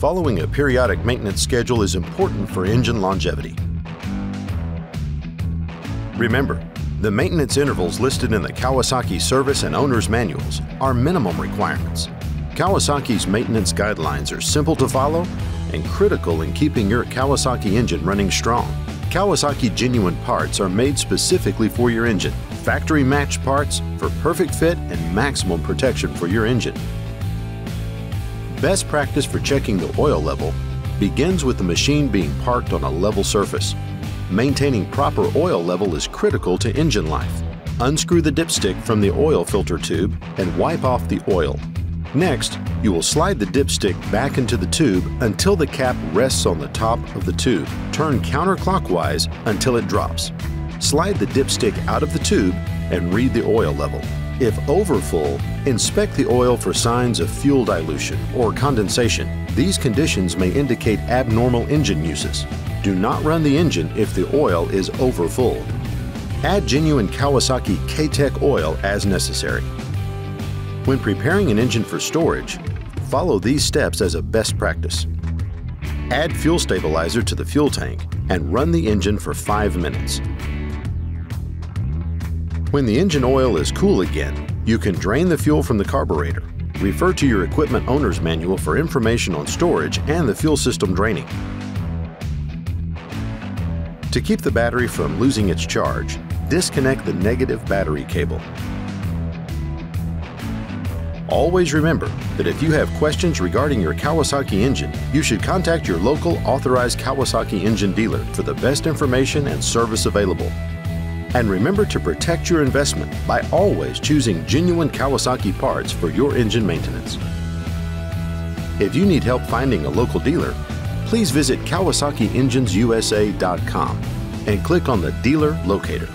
Following a periodic maintenance schedule is important for engine longevity. Remember, the maintenance intervals listed in the Kawasaki service and owner's manuals are minimum requirements. Kawasaki's maintenance guidelines are simple to follow and critical in keeping your Kawasaki engine running strong. Kawasaki genuine parts are made specifically for your engine. Factory matched parts for perfect fit and maximum protection for your engine. Best practice for checking the oil level begins with the machine being parked on a level surface. Maintaining proper oil level is critical to engine life. Unscrew the dipstick from the oil filter tube and wipe off the oil. Next, you will slide the dipstick back into the tube until the cap rests on the top of the tube. Turn counterclockwise until it drops. Slide the dipstick out of the tube and read the oil level. If overfull, inspect the oil for signs of fuel dilution or condensation. These conditions may indicate abnormal engine uses. Do not run the engine if the oil is overfull. Add genuine Kawasaki K-Tech oil as necessary. When preparing an engine for storage, follow these steps as a best practice. Add fuel stabilizer to the fuel tank and run the engine for 5 minutes. When the engine oil is cool again, you can drain the fuel from the carburetor. Refer to your equipment owner's manual for information on storage and the fuel system draining. To keep the battery from losing its charge, disconnect the negative battery cable. Always remember that if you have questions regarding your Kawasaki engine, you should contact your local authorized Kawasaki engine dealer for the best information and service available. And remember to protect your investment by always choosing genuine Kawasaki parts for your engine maintenance. If you need help finding a local dealer, please visit KawasakiEnginesUSA.com and click on the Dealer Locator.